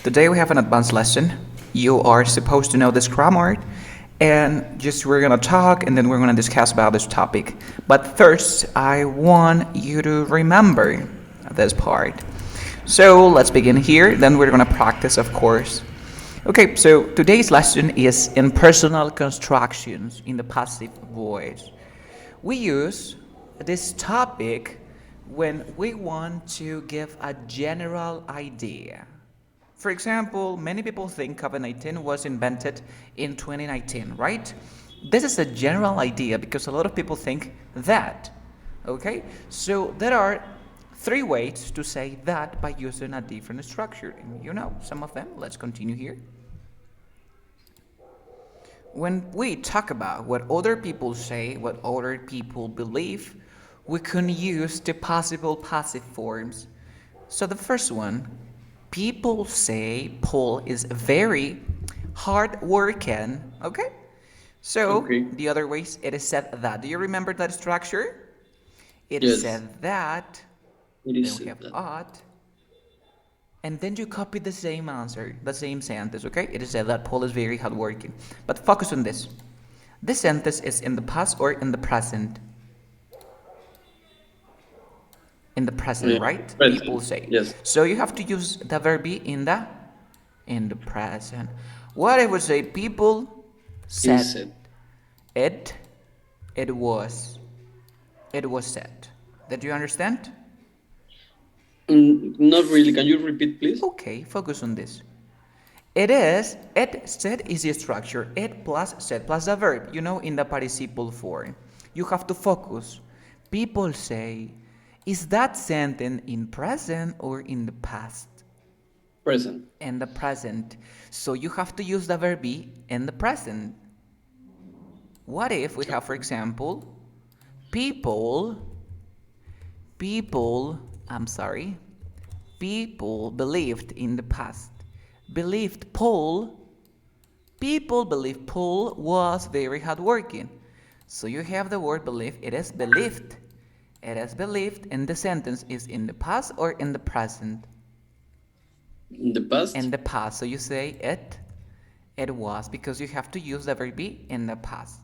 Today we have an advanced lesson. You are supposed to know this grammar, and just we're gonna talk, and then we're gonna discuss about this topic. But first, I want you to remember this part. So let's begin here. Then we're gonna practice, of course. Okay, so today's lesson is impersonal constructions in the passive voice. We use this topic when we want to give a general idea. For example, many people think COVID-19 was invented in 2019, right? This is a general idea because a lot of people think that. Okay? So there are three ways to say that by using a different structure. And you know some of them. Let's continue here. When we talk about what other people say, what other people believe, we can use the possible passive forms. So the first one, people say Paul is very hardworking. Okay? So Okay. the other ways, it is said that. Do you remember that structure? It is Yes, said that. it Then is we said have that. ought. And then you copy the same answer, the same sentence, okay? It is said that Paul is very hardworking. But focus on this. This sentence is in the past or in the present? In the present, Yeah. right? People Present. say. Yes. So you have to use the verb be in the present. What I would say, people It is said said. it, it was, it was said. Did you understand? Not really. Can you repeat, please? Okay, focus on this. It said is the structure, it plus said plus the verb, in the participle form. You have to focus. People say, is that sentence in present or in the past? Present. In the present. So you have to use the verb be in the present. What if we have, for example, people, people, I'm sorry, people believed in the past. Believed Paul, people believe Paul was very hardworking. So you have the word believe, it is believed. It is believed, and the sentence is in the past or in the present? In the past? In the past. So you say it was, because you have to use the verb be in the past.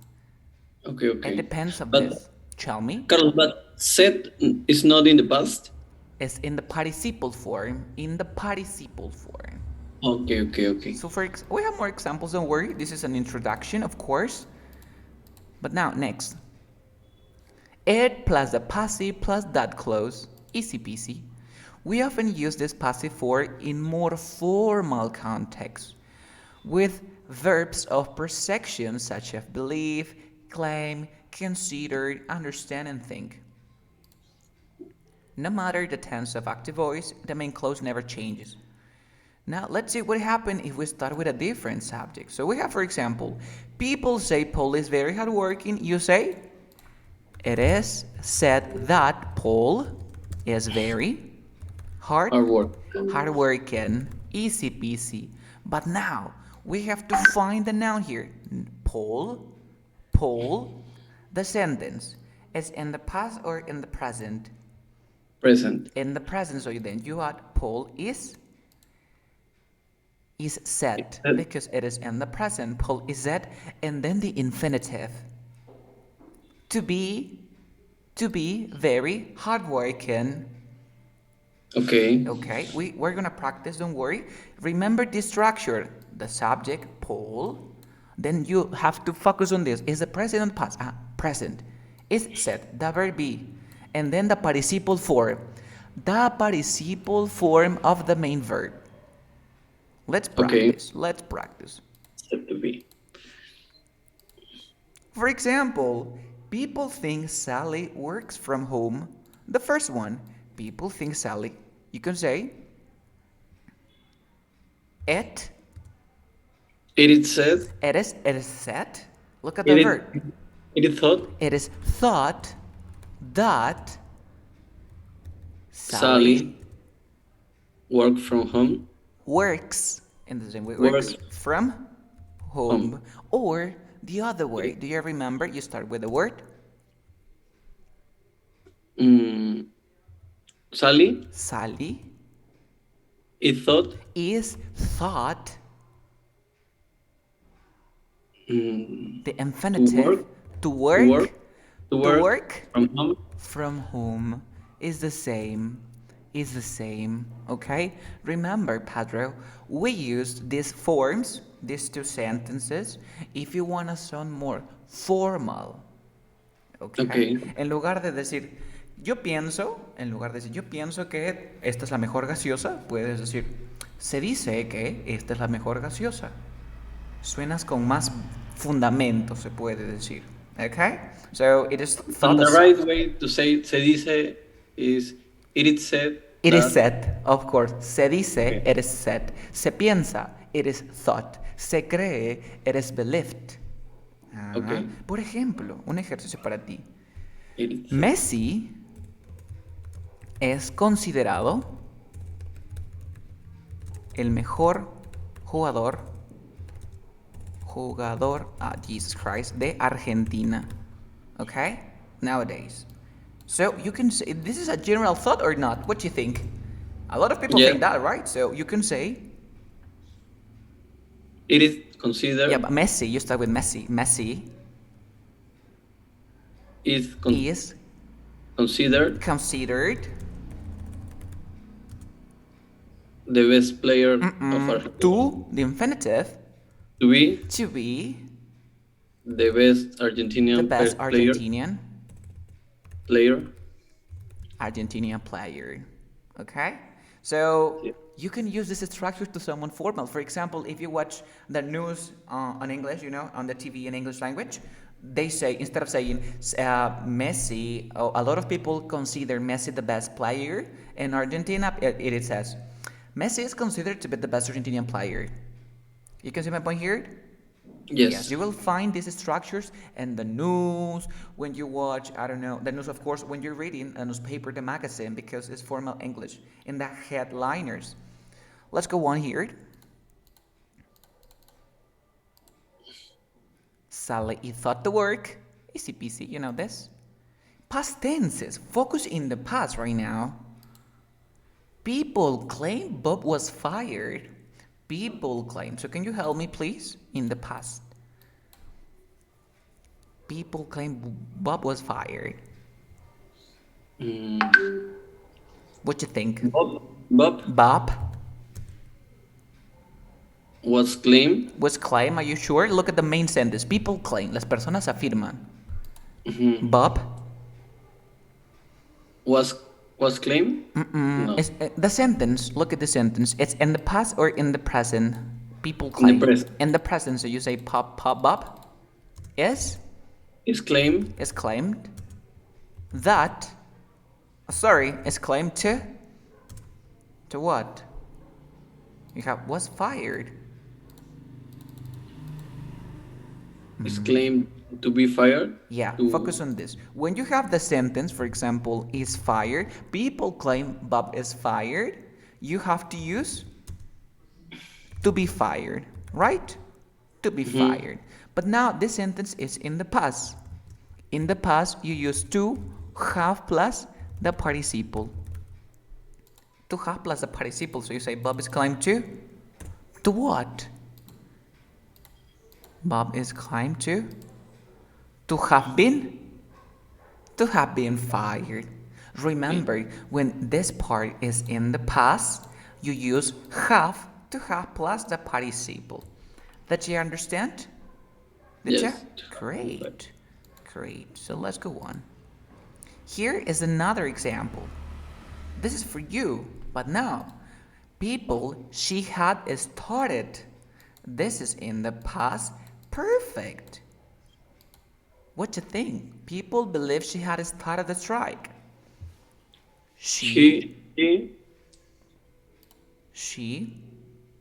Okay, It okay. depends on But, this. Tell me. Carlos, but said is not in the past? It's in the participle form. In the participle form. Okay, okay, okay. So we have more examples, don't worry. This is an introduction, of course. But now, next. It plus the passive plus that clause. Easy peasy. We often use this passive form in more formal contexts with verbs of perception such as believe, claim, consider, understand, and think. No matter the tense of active voice, the main clause never changes. Now, let's see what happens if we start with a different subject. So we have, for example, people say Paul is very hardworking. You say, it is said that Paul is very Hard work. hardworking, easy peasy. But now, we have to find the noun here. Paul, Paul, the sentence is in the past or in the present? Present. In the present, so then you add Paul is said, Said. because it is in the present. Paul is said, and then the infinitive. To be very hardworking. Okay. Okay, we're gonna practice, don't worry. Remember this structure. The subject, Paul. Then you have to focus on this. Is the present past? Present. Is said, the verb be. And then the participle form. The participle form of the main verb. Let's Okay. practice. Let's practice. Said to be. For example, people think Sally works from home. The first one, people think Sally. You can say it. It is said. It is said. Look at the It verb. is, it is thought. It is thought that Sally Sally work from home. works in the same way, Works works from home. home. Or the other way. Okay. Do you remember? You start with the word Mm, Sally Sally It thought. Is thought Mm, the to work. infinitive? To To work. work? To To work work? from home. From whom is the same, okay? Remember, Pedro, we used these forms, these two sentences, if you want to sound more formal, okay? Okay. En lugar de decir, en lugar de decir, yo pienso que esta es la mejor gaseosa, puedes decir, se dice que esta es la mejor gaseosa. Suenas con más fundamento, se puede decir. Okay? So it is thought And the as right way to say se dice is it is said it is that. said, of course. Se dice, Okay. it is said. Se piensa, it is thought. Se cree, it is believed. Okay. Por ejemplo, un ejercicio para ti. It is said. Messi es considerado el mejor jugador, Jesus Christ, de Argentina. Okay? Nowadays. So you can say, this is a general thought or not? What do you think? A lot of people Yeah. think that, right? So you can say, It is considered. yeah, but Messi, you start with Messi. Messi Is is considered considered the best player of Argentina. to the infinitive To be to be the best the Argentinian best player. Argentinian player. Okay? So Yeah. you can use this structure to someone formal. For example, if you watch the news on English, on the TV in English language, they say, instead of saying Messi, a lot of people consider Messi the best player. In Argentina, it says, Messi is considered to be the best Argentinian player. You can see my point here? Yes. You will find these structures in the news, when you watch, the news, of course, when you're reading a newspaper, the magazine, because it's formal English, in the headliners. Let's go on here. Sale y thought to work. Easy peasy, you know this. Past tenses. Focus in the past right now. People claim Bob was fired. People claim. So can you help me, please? In the past. People claim Bob was fired. What you think? Bob was claimed. Was claim, are you sure? Look at the main sentence. People claim. Las personas afirman. Bob Was claimed? No. the sentence, look at the sentence. It's in the past or in the present? People claim. In the present. In the present, so you say Bob is Claimed. is claimed that, is claimed to what? You have was fired. Is claimed to be fired. Yeah, focus on this. When you have the sentence, for example, is fired, people claim Bob is fired, you have to use to be fired, right? To be fired. But now this sentence is in the past. In the past, you use to have plus the participle. To have plus the participle, so you say Bob is claimed to what? Bob is claimed to have been fired. Remember, when this part is in the past, you use have to have plus the participle. Did you understand? Did Yes. you? Great. So let's go on. Here is another example. This is for you, but now, people she had started. This is in the past perfect. What do you think? People believe she had started the strike. She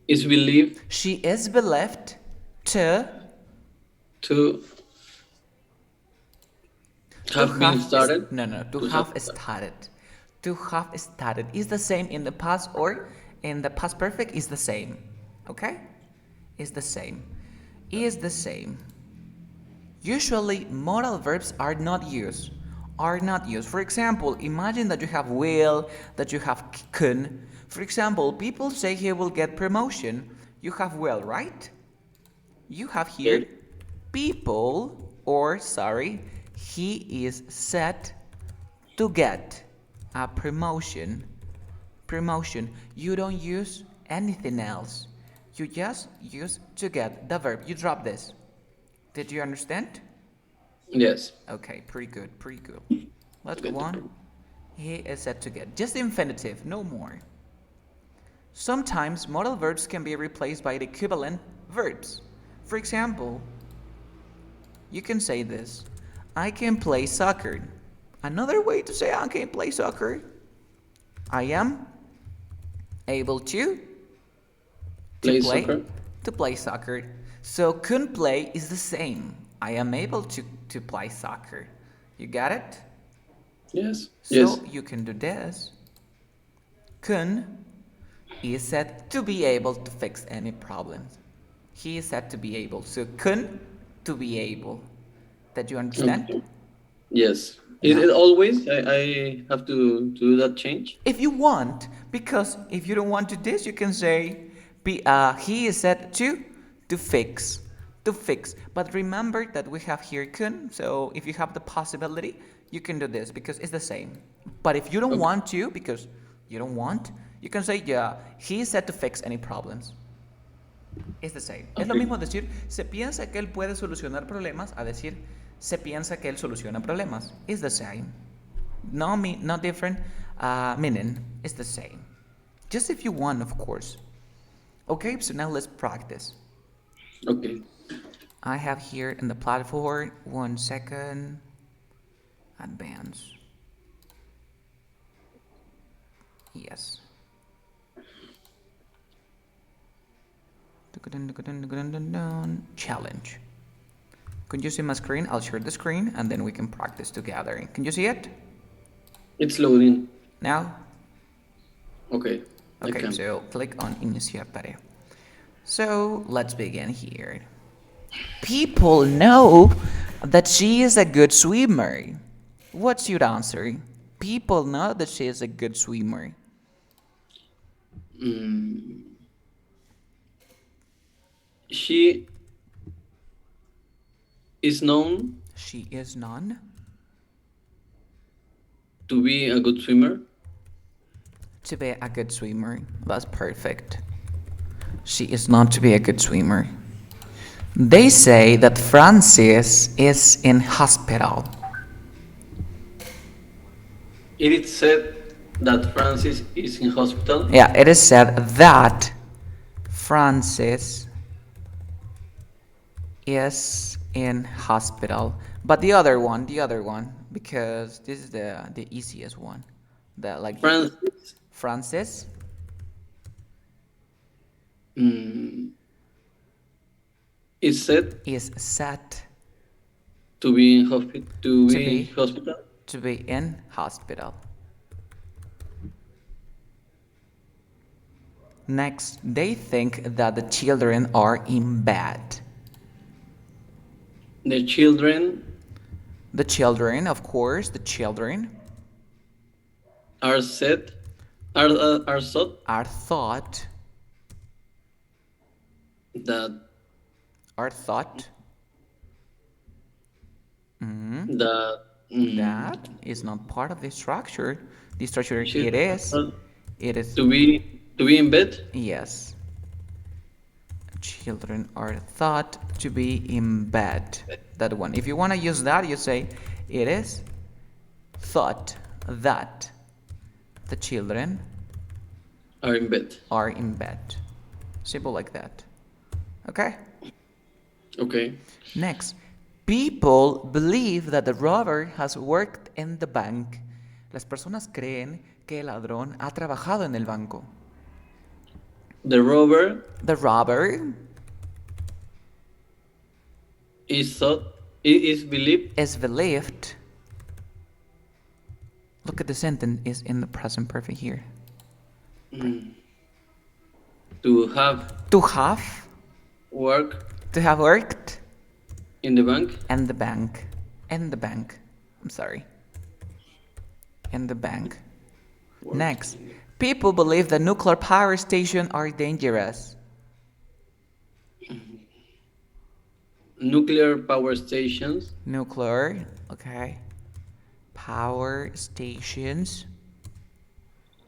is believed She is believed to have been started. To have started. To have started is the same in the past or in the past perfect is the same. Okay? Is the same. Usually modal verbs are not used. For example, imagine that you have will, that you have can. For example, people say he will get promotion. You have will, right? You have here Yes. people, or sorry, he is set to get a promotion. Promotion. You don't use anything else. You just use to get the verb. You drop this. Did you understand? Yes. Okay, pretty good, pretty good. Let's Get go the on. He is set to get. Just the infinitive, no more. Sometimes modal verbs can be replaced by the equivalent verbs. For example, you can say this: I can play soccer. Another way to say I can play soccer: I am able Play play soccer. to play soccer. So can play is the same. I am able to play soccer. You got it? Yes. So Yes. you can do this. Can is said to be able to fix any problems. He is said to be able. So can to be able. Did you understand? Okay. Yes. Is Now, it always I have to do that change? if you want, because if you don't want to do this, you can say he is said to fix. To fix. But remember that we have here can, so if you have the possibility, you can do this because it's the same. But if you don't Okay. want to, because you don't want, you can say, yeah, he is said to fix any problems. Es the same. Es lo Okay. mismo decir, se piensa que él puede solucionar problemas, a decir, se piensa que él soluciona problemas. It's the same. No different meaning. It's the same. Just if you want, of course. Okay, so now let's practice. Okay. I have here in the platform 1 second. Advance. Yes. Challenge. Can you see my screen? I'll share the screen and then we can practice together. Can you see it? It's loading. Now? Okay. I Okay, can. so click on Iniciar Tarea. So let's begin here. People know that she is a good swimmer. What's your answer? People know that she is a good swimmer. She is known She is known to be a good swimmer. to be a good swimmer. That's perfect. She is known to be a good swimmer. They say that Francis is in hospital. It is said that Francis is in hospital. Yeah, it is said that Francis is in hospital. But the other one, because this is the easiest one. The like Francis Francis is said is set to be in to be hospital. to be in hospital. Next, they think that the children are in bed. The children The children, of course, the children are said are thought are thought that that that is not part of the structure. The structure children it is to be in bed. yes. Children are thought to be in bed. That one. If you want to use that, you say it is thought that the children Are in bed. are in bed. Simple like that. Okay? Okay. Next, people believe that the robber has worked in the bank. Las personas creen que el ladrón ha trabajado en el banco. The robber The robber is thought is believed is believed. Look at the sentence is in the present perfect here. to have To have worked in the bank. in the bank. In the bank. I'm sorry. In the bank. Next, People believe that nuclear power stations are dangerous. Nuclear power stations Nuclear, okay. Power stations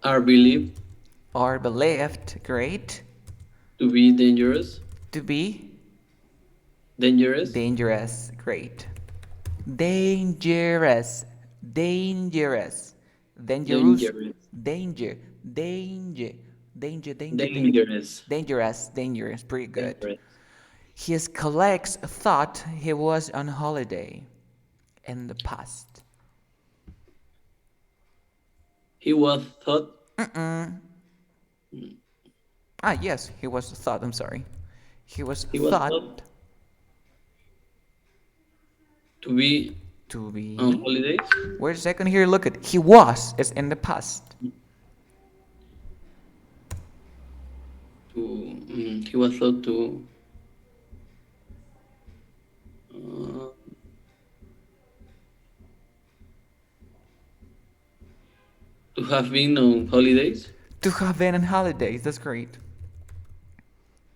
are believed are believed, great, to be dangerous. to be Dangerous. dangerous, great. Dangerous, dangerous, dangerous, Dangerous. danger, danger, danger, danger, danger, Dangerous. dangerous, dangerous, pretty good. Dangerous. His colleagues thought he was on holiday in the past. He was thought Yes, he was thought, I'm sorry. He was he was thought thought to be to be. on holidays. Wait a second here, look at. He was is in the past. He was thought uh, to have been on holidays. To have been on holidays, that's great.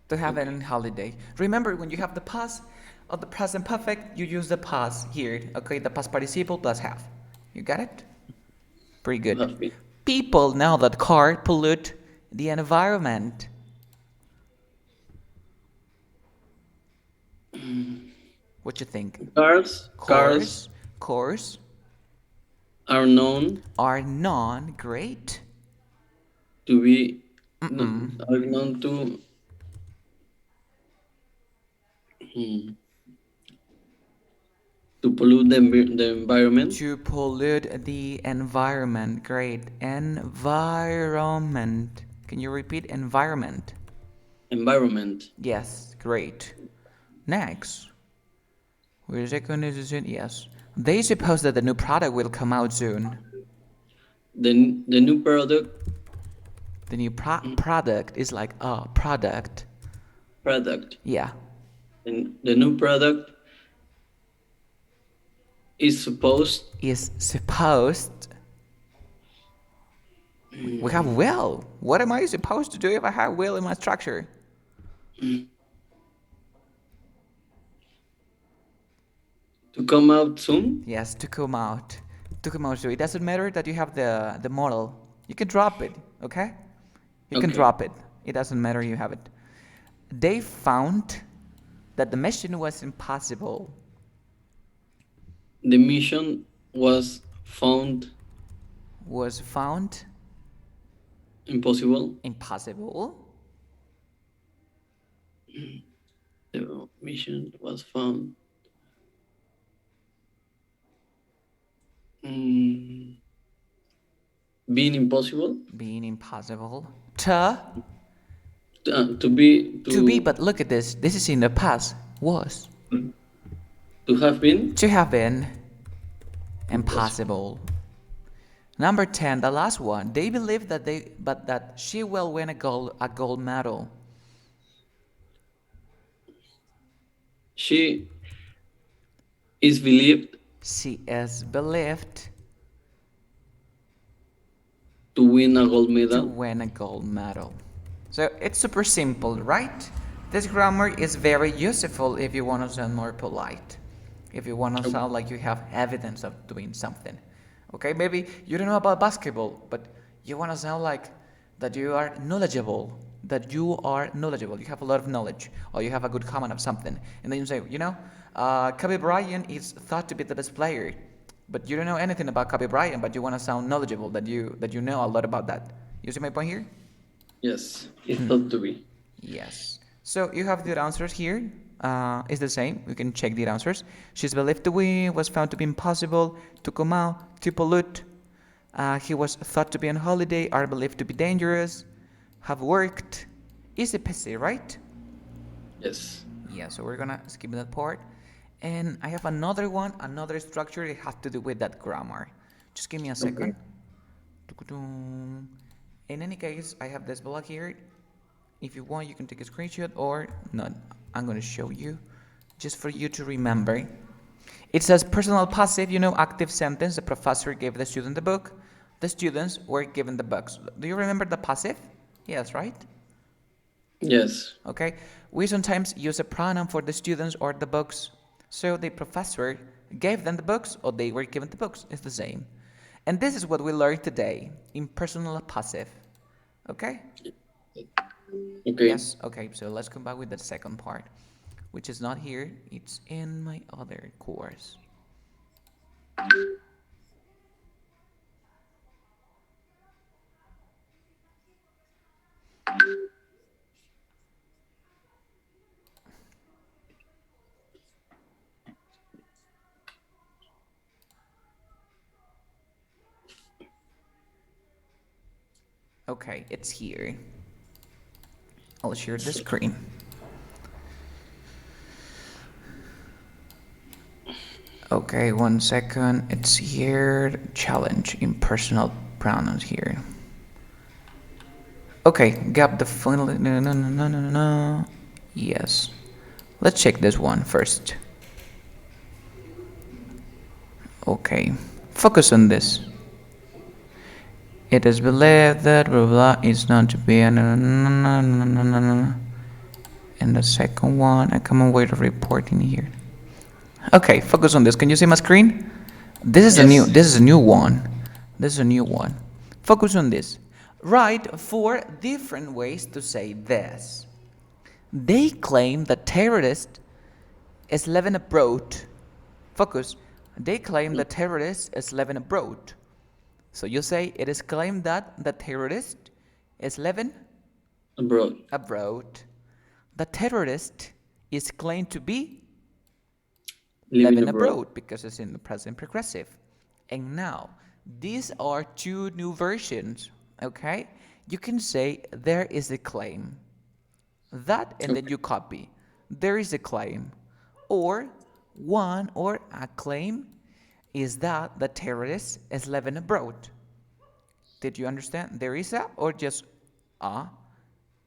To have been on holiday. Remember, when you have the past of the present perfect, you use the past here. Okay, the past participle plus have. You got it? Pretty To have good. been. People know that cars pollute the environment. What you think? Cars Cars are known are non-great. to be are known to pollute the environment. To pollute the environment. Great. Environment. Can you repeat environment? Environment. Yes, great. Next. Wait a second, is it? Yes. They suppose that the new product will come out soon. The new product The new product is like a product. Yeah. Yeah. The new product is supposed Is supposed. We have will. What am I supposed to do if I have will in my structure? to come out soon. Yes, to come out. To come out. So it doesn't matter that you have the model. You can drop it, okay? You can Okay. drop it. It doesn't matter you have it. They found that the mission was impossible. The mission was found Was found impossible. impossible. The mission was found being impossible. Being impossible. To To be but look at this. This is in the past. Was. to have been To have been impossible. Number 10, the last one. They believe that she will win a gold medal. she is believed She is believed to win a gold to medal. win a gold medal. So it's super simple, right? This grammar is very useful if you want to sound more polite. If you want to sound like you have evidence of doing something. Okay, maybe you don't know about basketball, but you want to sound like that you are knowledgeable. That you are knowledgeable. You have a lot of knowledge, or you have a good comment of something. And then you say, Kobe Bryant is thought to be the best player. But you don't know anything about Kobe Bryant, but you want to sound knowledgeable, that you know a lot about that. You see my point here? Yes, it's thought to be. Yes. So you have the answers here. It's the same. You can check the answers. She's believed to win, was found to be impossible, to come out, to pollute. He was thought to be on holiday, are believed to be dangerous, have worked. Easy peasy, right? Yes. Yeah, so we're gonna skip that part. And I have another one, another structure that has to do with that grammar. Just give me a second. In any case, I have this block here. If you want, you can take a screenshot or not. I'm going to show you just for you to remember. It says personal passive, active sentence. The professor gave the student the book. The students were given the books. Do you remember the passive? Yes, right? Yes. Okay. We sometimes use a pronoun for the students or the books. So the professor gave them the books or they were given the books. It's the same. And this is what we learned today. Impersonal passive. Okay? Okay. Yes. Okay. So let's come back with the second part, which is not here. It's in my other course. Okay, it's here. I'll share the screen. Okay, 1 second. It's here. Challenge impersonal pronouns here. Okay, got the final. No. Yes. Let's check this one first. Okay, focus on this. It is believed that blah blah is not to be and the second one, I come away to reporting here. Okay, focus on this. Can you see my screen? This is Yes. This is a new one. This is a new one. Focus on this. Write 4 different ways to say this. They claim that terrorists is living abroad. Focus. They claim that terrorists is living abroad. So you say it is claimed that the terrorist is living Abroad. The terrorist is claimed to be Living abroad because it's in the present progressive. And now, these are 2 new versions, okay? You can say there is a claim. That and then you copy. There is a claim. Or a claim is that the terrorist is living abroad. Did you understand? There is a or just a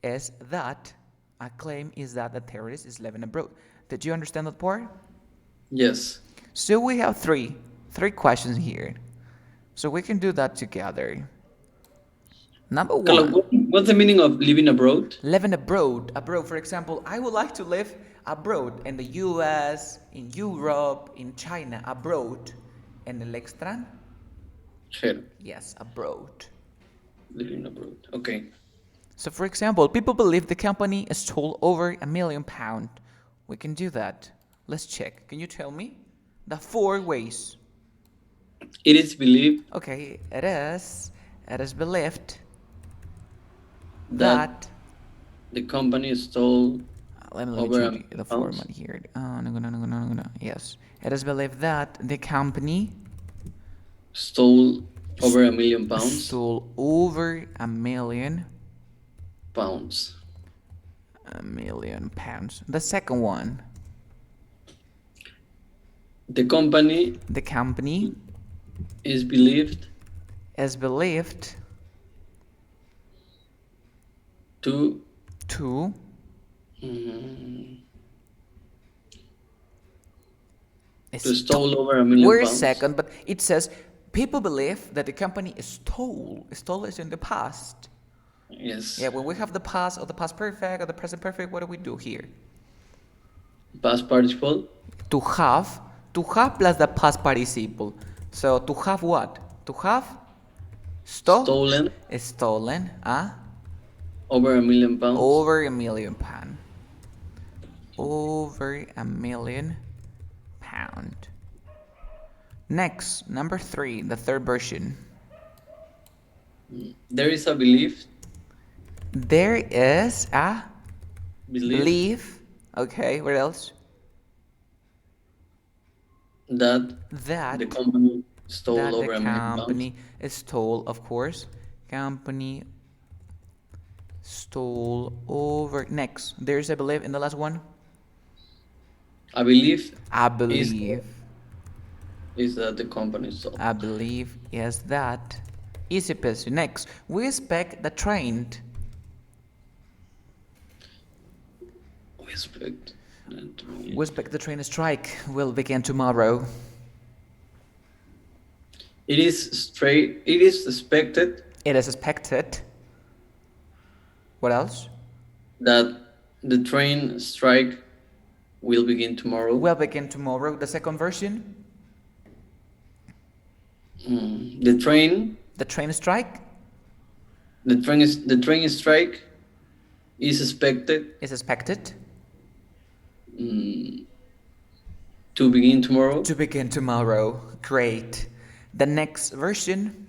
is that a claim is that the terrorist is living abroad. Did you understand that part? Yes. So we have three questions here. So we can do that together. Number Carlos, one, what's the meaning of living abroad? living abroad. Abroad, for example, I would like to live abroad in the US, in Europe, in China, abroad. En el extranjero. Here. Yes, abroad. Living abroad. Okay. So for example, people believe the company stole over £1 million. We can do that. Let's check. Can you tell me the 4 ways? It is believed Okay, it is believed that that the company stole let me over check the format here. No. Yes, it is believed that the company stole over £1 million. stole over £1 million. Pounds. £1 million. The second one. The company is is believed to stole over £1 million. Wait a second, but it says people believe that the company stole. Stole is in the past. Yes. Yeah, when we have the past or the past perfect or the present perfect, what do we do here? Past participle. To have plus the past participle. So to have what? To have Stolen stolen over £1 million. over £1 million. Over £1 million. Next, number 3, the third version. There is a belief. There is a Belief Okay, what else? that the company stole that over the £1 million. company stole, of course. Company stole over. Next, there's a belief in the last one. I believe I believe. is that the company stole. I believe is that. Easy peasy. Next, we expect the train. We expect the train strike will begin tomorrow. It is straight. It is expected It is expected. What else? that the train strike will begin tomorrow. Will begin tomorrow. The second version. The train. The train strike The train strike is expected is expected to begin tomorrow. to begin tomorrow. Great. The next version.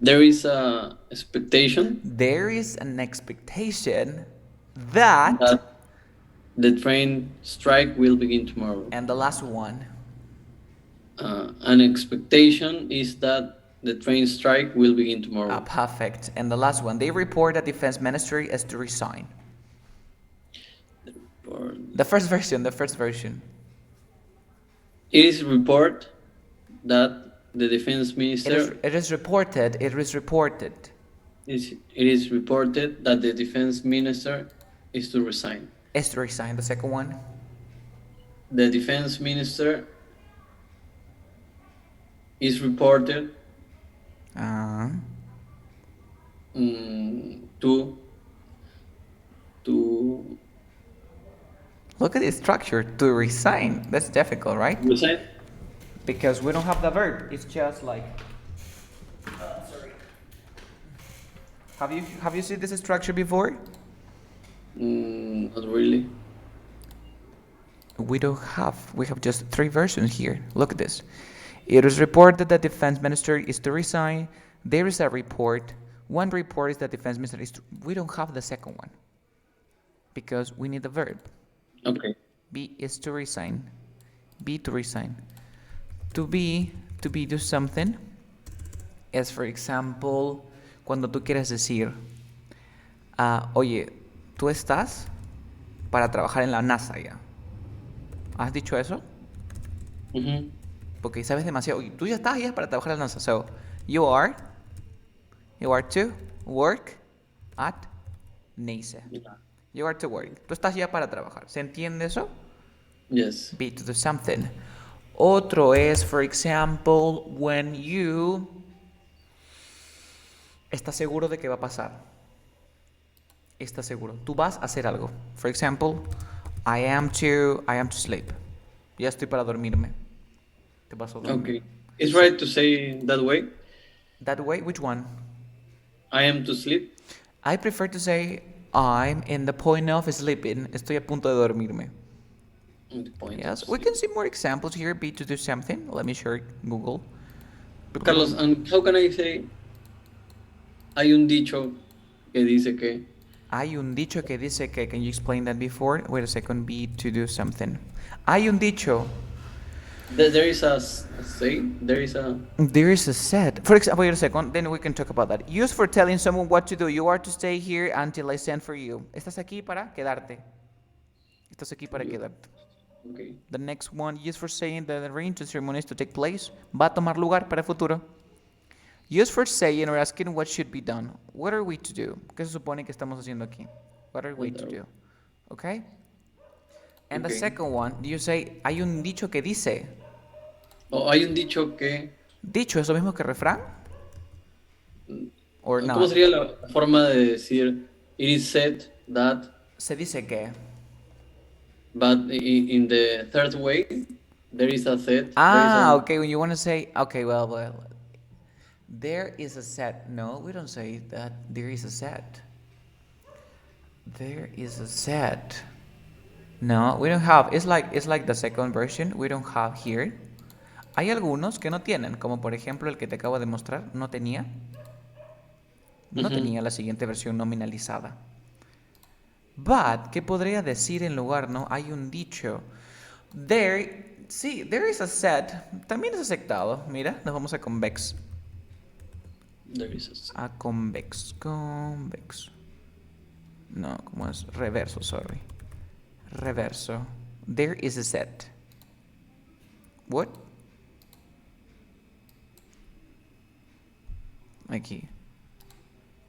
There is a expectation There is an expectation that. that the train strike will begin tomorrow. And the last one. An expectation is that the train strike will begin tomorrow. Perfect. And the last one. They report that defense ministry is to resign. The first version. It is report that the defense minister. It is reported. It is reported that the defense minister is to resign. Is to resign. The second one. The defense minister is reported to Look at the structure. To resign. That's difficult, right? resign. Because we don't have the verb. It's just like. Sorry. Have you seen this structure before? Not really. We don't have. We have just 3 versions here. Look at this. It is reported that the defense minister is to resign. There is a report. One report is that the defense minister is to. We don't have the second one. Because we need the verb. Okay. Be is to resign. Be to resign. To be do something. Es, for example, cuando tú quieres decir, oye, tú estás para trabajar en la NASA ya. ¿Has dicho eso? Porque sabes demasiado. Oye, tú ya estás ya para trabajar en la NASA. So, you are to work at NASA. Yeah. You are to work. Tú estás ya para trabajar. ¿Se entiende eso? Yes. Be to do something. Otro es, for example, when you estás seguro de que va a pasar. Estás seguro. Tú vas a hacer algo. For example, I am to sleep. Ya estoy para dormirme. Te vas a dormir. Okay. It's right to say that way. That way, which one? I am to sleep. I prefer to say I'm in the point of sleeping. Estoy a punto de dormirme. The point Yes, of we sleep. can see more examples here. Be to do something. Let me share Google. Carlos, and how can I say? Hay un dicho que dice que. Hay un dicho que dice que. Can you explain that before? Wait a second. Be to do something. Hay un dicho. There is a say. There is a. There is a set. For example, wait a second. Then we can talk about that. Use for telling someone what to do. You are to stay here until I send for you. Estás aquí para quedarte. Estás aquí para quedarte. Okay. The next one, use for saying that the arranged ceremony is to take place. Va a tomar lugar para el futuro. Use for saying or asking what should be done. What are we to do? ¿Qué se supone que estamos haciendo aquí? What are we to do? Okay? And the Okay. second one, you say, hay un dicho que dice. O hay un dicho que. ¿Dicho es lo mismo que refrán? Or ¿Cómo not? sería la forma de decir? It is said that. Se dice que. But in the third way, there is a set. Okay, when you want to say, okay, well, there is a set. No, we don't say that. There is a set. There is a set. No, we don't have. It's like the second version. We don't have here. Hay algunos que no tienen, como por ejemplo el que te acabo de mostrar, no tenía. No tenía la siguiente versión nominalizada. But, ¿qué podría decir en lugar, no? Hay un dicho. There is a set. También es aceptado. Mira, nos vamos a convex. There is a set. A convex. No, ¿cómo es? Reverso, sorry. Reverso. There is a set. What? Aquí.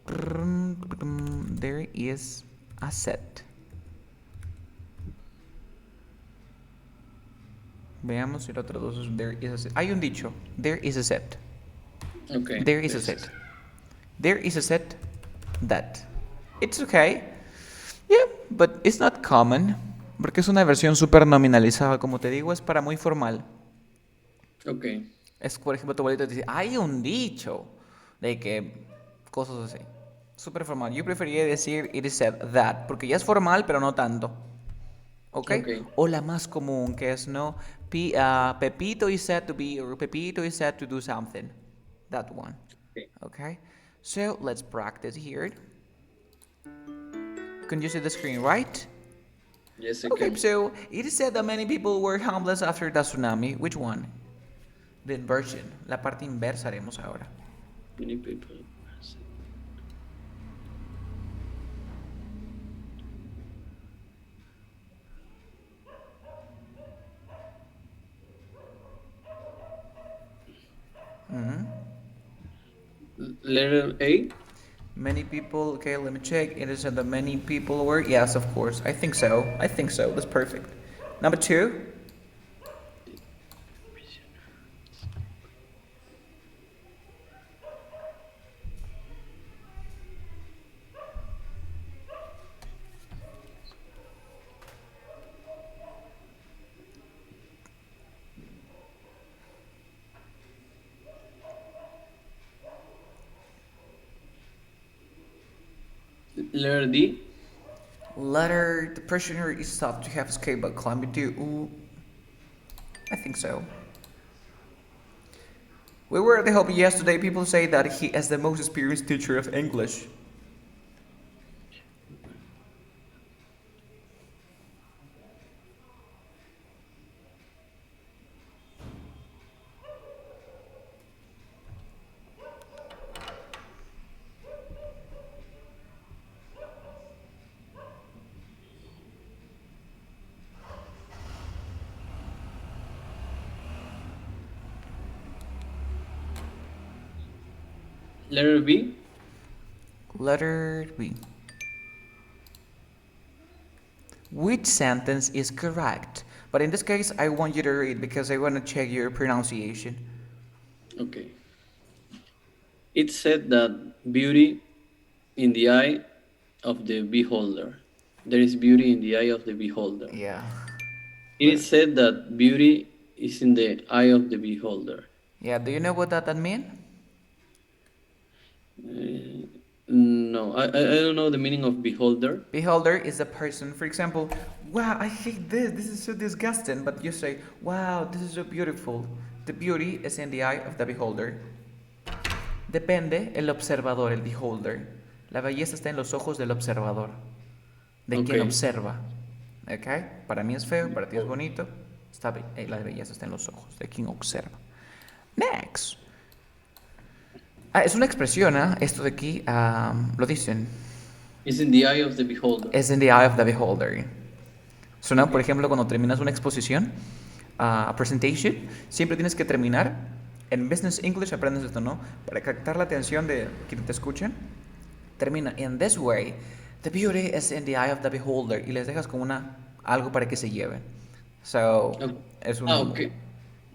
There is a set. Veamos si lo traduces. There is a set. Hay un dicho. There is a set. Okay. There is a set. There is a set that. It's okay. Yeah, but it's not common. Porque es una versión súper nominalizada. Como te digo, es para muy formal. Okay. Es, por ejemplo, tu abuelita te dice, hay un dicho de que cosas así. Súper formal. Yo preferiría decir it is said that, porque ya es formal, pero no tanto. ¿Ok? Okay. O la más común, que es, ¿no? Pepito is said to be, or Pepito is said to do something. That one. Okay. Okay? So, let's practice here. Can you see the screen, right? Yes, I Okay, can. so it is said that many people were homeless after the tsunami. Which one? The inversion. La parte inversa haremos ahora. Many people. Letter A. Many people, okay, let me check. It is said that many people were, yes, of course. I think so. I think so. That's perfect. Number 2. Letter D. Letter, the prisoner is thought to have escaped by climbing to, ooh, I think so. We were at the hobby yesterday. People say that he is the most experienced teacher of English. Letter B. Letter B. Which sentence is correct? But in this case, I want you to read because I want to check your pronunciation. Okay. It said that beauty in the eye of the beholder. There is beauty in the eye of the beholder. Yeah. It is said that beauty is in the eye of the beholder. Yeah, do you know what that means? No, I don't know the meaning of beholder. Beholder is a person, for example, wow, I hate this is so disgusting, but you say, wow, this is so beautiful. The beauty is in the eye of the beholder. Depende el observador, el beholder. La belleza está en los ojos del observador, de quien Okay. observa. ¿Ok? Para mí es feo, para ti es bonito. La belleza está en los ojos de quien observa. Next. Es una expresión, ¿eh? Esto de aquí lo dicen. It's in the eye of the beholder. Es in the eye of the beholder. Suena, por ejemplo, cuando terminas una exposición, presentation, siempre tienes que terminar. En Business English aprendes esto, ¿no? Para captar la atención de quienes te escuchen, termina in this way. The beauty is in the eye of the beholder. Y les dejas como algo para que se lleven. So, Okay. es un... Okay.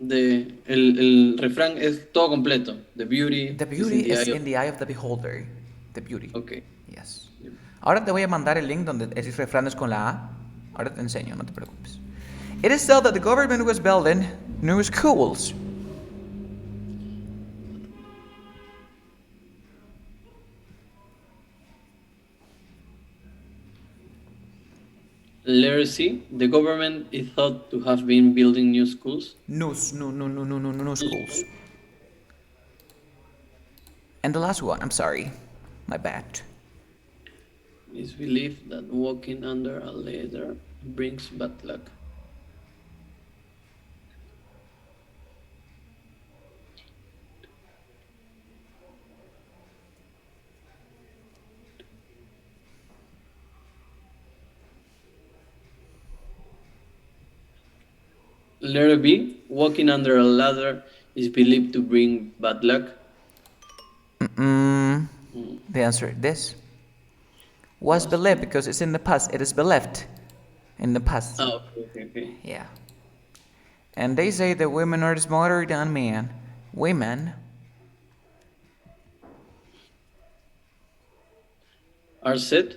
El refrán es todo completo. The beauty, The beauty is is in the eye of the beholder. The beauty. Okay. Yes. Ahora te voy a mandar el link donde esos refranes con la A. Ahora te enseño, no te preocupes. It is said that the government was building new schools. Letter C. The government is thought to have been building new schools. No schools. And the last one, I'm sorry. My bad. It's believed that walking under a ladder brings bad luck. Letter B. Walking under a ladder is believed to bring bad luck. The answer, this. Was believed because it's in the past. It is believed in the past. Oh, okay. Yeah. And they say that women are smarter than men. Women are set.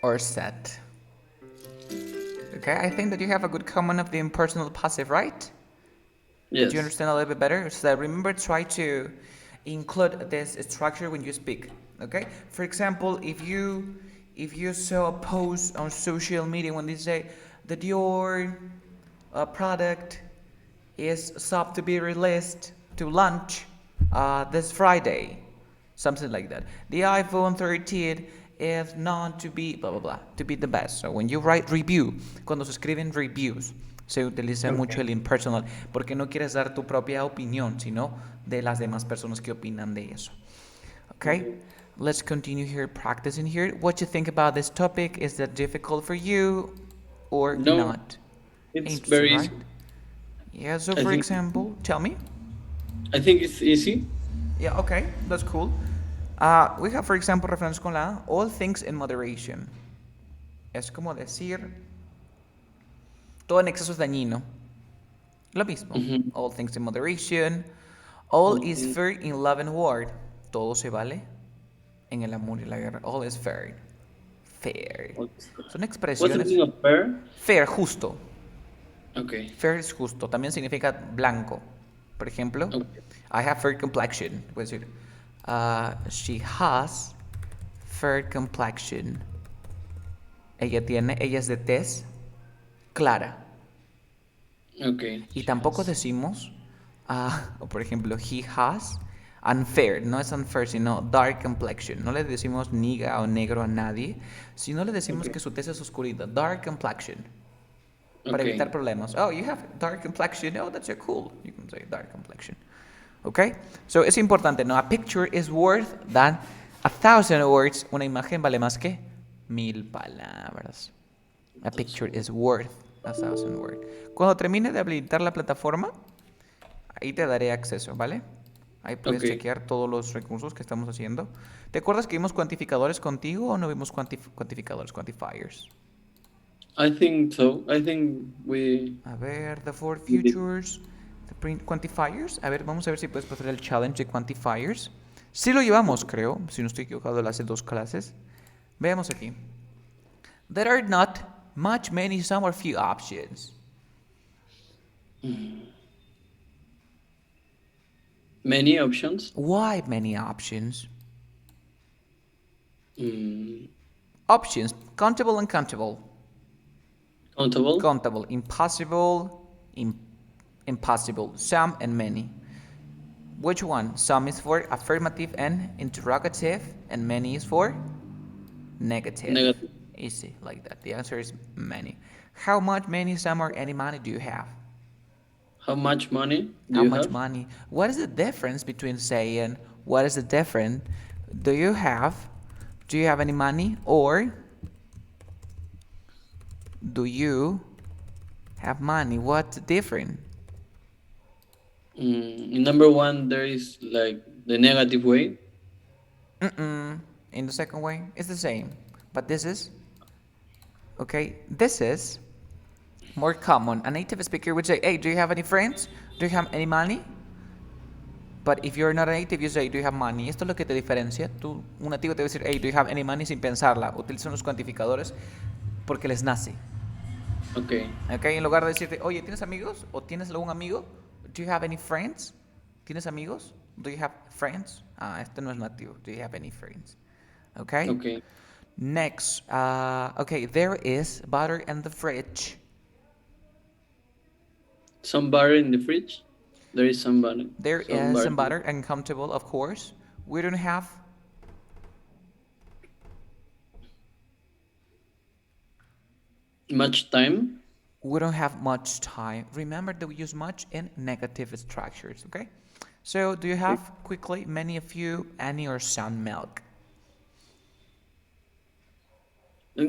are set. Okay, I think that you have a good command of the impersonal passive, right? That you Yes. understand a little bit better. So remember, try to include this structure when you speak. Okay. For example, if you saw a post on social media when they say that your product is sub to be released to launch this Friday, something like that. The iPhone 13 is known to be blah blah blah, to be the best. So when you write review, cuando se escriben reviews, se utiliza mucho Okay. el impersonal porque no quieres dar tu propia opinión, sino de las demás personas que opinan de eso. Okay? Okay. Let's continue here practicing here. What you think about this topic? Is that difficult for you or No, not? it's Interesting, very right? easy. Yeah, so I for think example, tell me. I think it's easy. Yeah, okay, that's cool. We have, for example, referencia con la all things in moderation. Es como decir, todo en exceso es dañino. Lo mismo. Mhm. All things in moderation. All All is things. fair in love and war. Todo se vale en el amor y la guerra. All is fair. Fair. Son What's the expresiones. meaning of fair? Fair, justo. Okay. Fair es justo. También significa blanco. Por ejemplo, Okay. I have fair complexion. Puede decir, she has fair complexion. Ella es de tez clara. Okay. Y She tampoco has. decimos, o por ejemplo, he has unfair. No es unfair, sino dark complexion. No le decimos niga o negro a nadie, sino le decimos Okay. que su tez es oscurita. Dark complexion. Para evitar Okay. problemas. Oh, you have dark complexion. Oh, that's so cool. You can say dark complexion. Okay? So es importante, ¿no? A picture is worth than 1,000 words. Una imagen vale más que 1,000 palabras. A picture is worth 1,000 words. Cuando termine de habilitar la plataforma, ahí te daré acceso, ¿vale? Ahí puedes Okay. chequear todos los recursos que estamos haciendo. ¿Te acuerdas que vimos cuantificadores contigo o no vimos cuantificadores, quantifiers? I think so. I think A ver, the four we did. futures, the print quantifiers. A ver, vamos a ver si puedes pasar el challenge de quantifiers. Sí lo llevamos, creo, si no estoy equivocado, de las dos clases. Veamos aquí. There are not much, many, some, or few options. Many options. Why many options? Mm, Options, countable, uncountable. countable. Countable, impossible, impossible, some, and many. Which one? Some is for affirmative and interrogative, and many is for negative. Negative. Easy, like that. The answer is many. How much, many, some, or any money do you have? How much money do How you much have? money? What is the difference between saying, what is the difference? Do you have? Do you have any money? Or do you have money? What's different? In number one, there is like the negative way. In the second way, it's the same. But this is, okay, this is more common. A native speaker would say, hey, do you have any friends? Do you have any money? But if you're not a native, you say, do you have money? Esto es lo que te diferencia. Tú, un nativo te va a decir, hey, do you have any money? Sin pensarla. Utilizan los cuantificadores porque les nace. Okay. ¿Ok? En lugar de decirte, oye, ¿tienes amigos? ¿O tienes algún amigo? Do you have any friends? ¿Tienes amigos? Do you have friends? Este no es nativo. Do you have any friends? ¿Ok? Okay. Next. Okay, there is butter in the fridge. Some butter in the fridge. There is some butter. There Some is butter. some butter and comfortable, of course. We don't have Much time. we don't have much time. Remember that we use much in negative structures, okay? So, do you have quickly many of you any or some milk?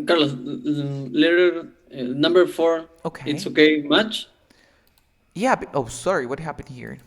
Carlos, letter number 4. It's Okay. okay. Much. Yeah, oh, sorry, what happened here?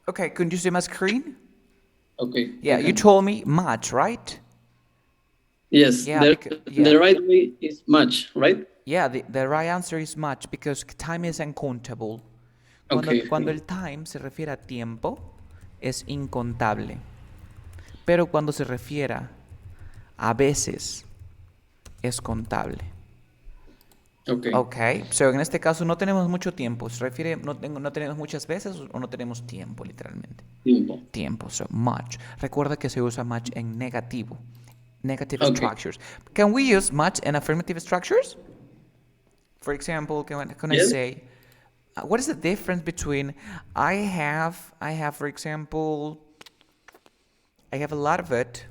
Okay, could you see my screen? Okay. Yeah, you told me much, right? Yes, Yeah, the right way is much, right? yeah, the right answer is much because time is uncountable. Okay. Cuando el time se refiere a tiempo, es incontable. Pero cuando se refiere a veces, es contable. Okay. Ok, so en este caso no tenemos mucho tiempo. Se refiere, no tenemos muchas veces o no tenemos tiempo, literalmente. Tiempo. Tiempo, so much. Recuerda que se usa much en negativo. Negative Okay. structures. Can we use much in affirmative structures? For example, can I Yes. say, what is the difference between for example, I have a lot of it,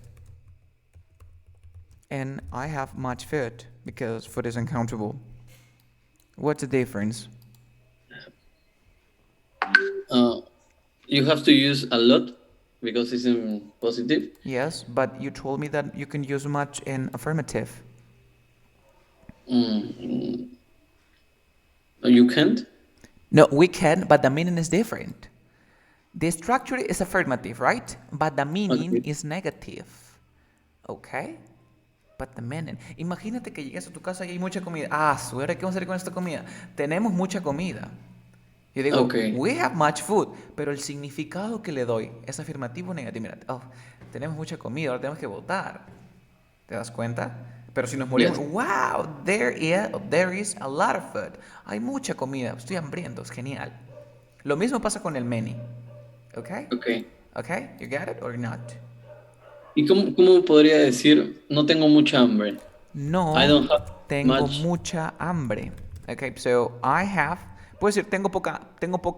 and I have much food because food is uncountable. What's the difference? You have to use a lot because it's in positive. Yes, but you told me that you can use much in affirmative. You can't. No, we can, but the meaning is different. The structure is affirmative, right? But the meaning Okay. is negative. Okay? But the meaning. Imagínate que llegas a tu casa y hay mucha comida. Ah, ¿ahora qué vamos a hacer con esta comida? Tenemos mucha comida. Yo digo, Okay. we have much food, pero el significado que le doy es afirmativo o negativo. Mira, oh, tenemos mucha comida, ahora tenemos que votar. ¿Te das cuenta? Pero si nos morimos, Yes. wow, there is a lot of food. Hay mucha comida, estoy hambriento, es genial. Lo mismo pasa con el many. ¿Ok? Okay. ¿Ok? You get it or not? ¿Y cómo podría decir no tengo mucha hambre? I No don't have tengo much. mucha hambre. Ok, so I have. Puedo decir tengo poca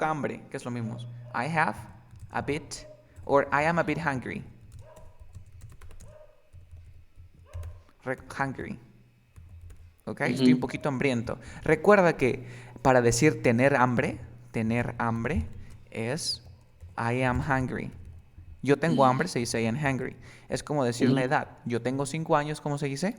hambre, que es lo mismo. I have a bit, or I am a bit hungry. Hungry. Ok, estoy un poquito hambriento. Recuerda que para decir tener hambre es I am hungry. Yo tengo hambre, se dice I am hungry. Es como decir la edad. Yo tengo 5 años, ¿cómo se dice?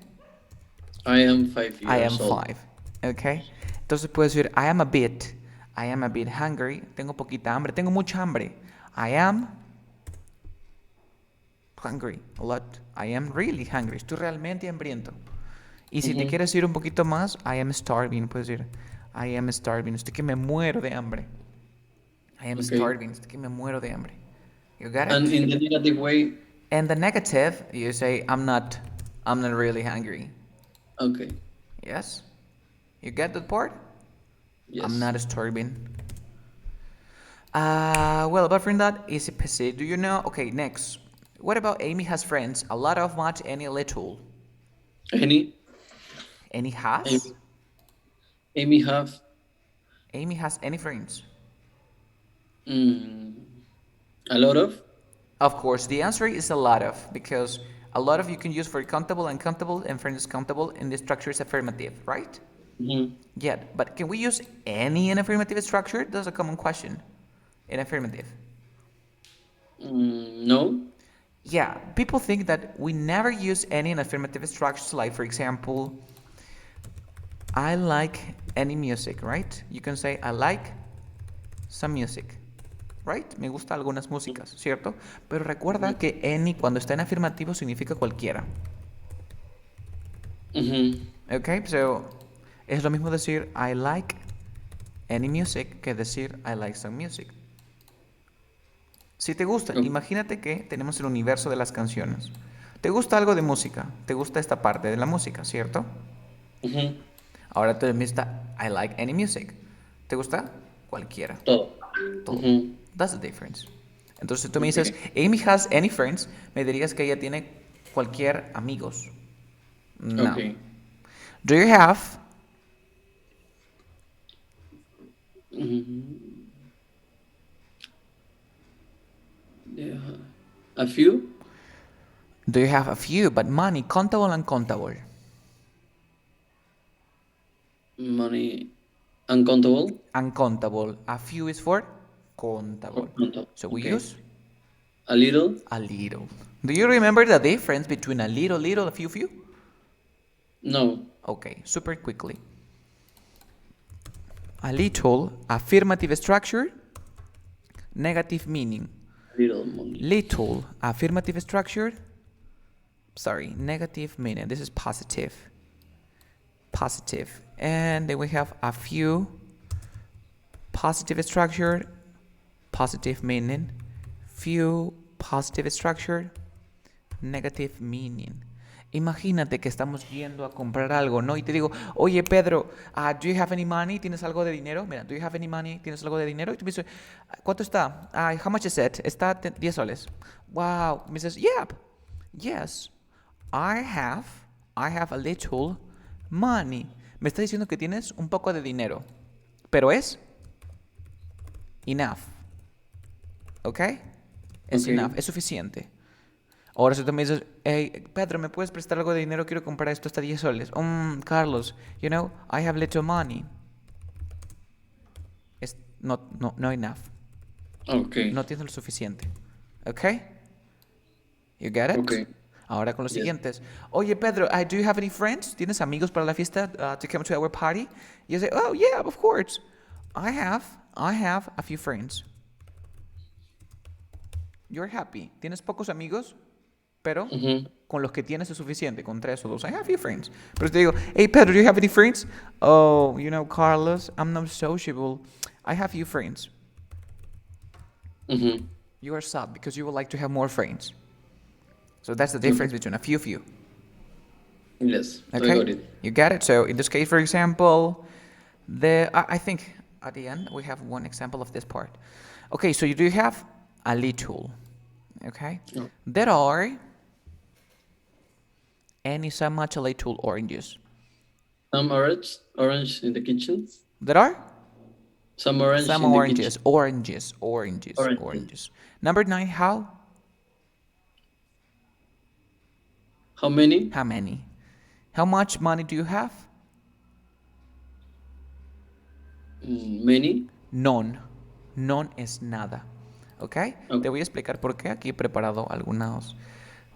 I am 5 I am years old. 5. Ok. Entonces puedes decir I am a bit hungry. Tengo poquita hambre. Tengo mucha hambre. I am hungry a lot. I am really hungry. Estoy realmente hambriento. Y si te quieres ir un poquito más, I am starving. Puedes decir I am starving. Estoy que me muero de hambre. I am Okay. starving. Estoy que me muero de hambre. You got And it? in the negative way, And the negative, you say I'm not really hungry. okay. Yes? You get that part? Yes. I'm not starving. Well, apart from that, easy peasy. Do you know? Okay, next. What about Amy has friends? A lot of, much, any, little. Any Any has? Amy, Amy have Amy has any friends? a lot of. Of course, the answer is a lot of, because a lot of you can use for countable, uncountable, and friends countable, and the structure is affirmative, right? Yeah, but can we use any in affirmative structure? That's a common question. In affirmative. No. Yeah, people think that we never use any in affirmative structures, like, for example, I like any music, right? You can say, I like some music, right? Me gusta algunas músicas, ¿cierto? Pero recuerda que any cuando está en afirmativo significa cualquiera. Ok, so es lo mismo decir I like any music que decir I like some music. Si te gusta, imagínate que tenemos el universo de las canciones. ¿Te gusta algo de música? ¿Te gusta esta parte de la música, cierto? Ahora tú me está I like any music. ¿Te gusta? Cualquiera. Todo. Todo. That's the difference. Entonces tú me dices, Amy has any friends, me dirías que ella tiene cualquier amigos. No. Okay. Do you have? Yeah. A few. Do you have a few? But money, countable, uncountable. Money. Uncountable. Uncountable. A few is for countable. So we use a little. a little. Do you remember the difference between a little, a few? No. Okay, super quickly. A little, affirmative structure, Negative meaning. Little money. Little, affirmative structure. Sorry, negative meaning. This is positive. Positive. And then we have a few. Positive structure. Positive meaning. Few, positive structure. Negative meaning. Imagínate que estamos yendo a comprar algo, ¿no? Y te digo, oye Pedro, do you have any money? ¿Tienes algo de dinero? Mira, do you have any money? ¿Tienes algo de dinero? Y tú me dices, ¿cuánto está? How much is it? Está 10 soles. Wow. Me dices, yeah, yes, I have a little money. Me está diciendo que tienes un poco de dinero, pero es enough. ¿Ok? Es Okay. enough, es suficiente. Ahora si tú me dices, hey, Pedro, ¿me puedes prestar algo de dinero? Quiero comprar esto hasta 10 soles. Carlos, you know, I have little money. Es no enough. Okay. No tienes lo suficiente. ¿Ok? You get it? Okay. Ahora con los Yes. siguientes. Oye, Pedro, do you have any friends? ¿Tienes amigos para la fiesta to come to our party? Y yo say, oh, yeah, of course. I have a few friends. You're happy. ¿Tienes pocos amigos? Pero con los que tienes es suficiente, con 3 o 2. I have a few friends. Pero te digo, hey Pedro, do you have any friends? Oh, you know, Carlos, I'm not sociable. I have few friends. You are sad because you would like to have more friends. So that's the difference between a few. Yes. Okay? I got it. You get it? So in this case, for example, I think at the end we have one example of this part. Okay, so you do have a little. Okay? No. There are some much little oranges. Some orange in the kitchen. There are Some orange some in the oranges, kitchen. oranges. Number 9, how? How many? How many? How much money do you have? Many. None. None es nada. ¿Ok? Ok. Te voy a explicar por qué. Aquí he preparado algunos.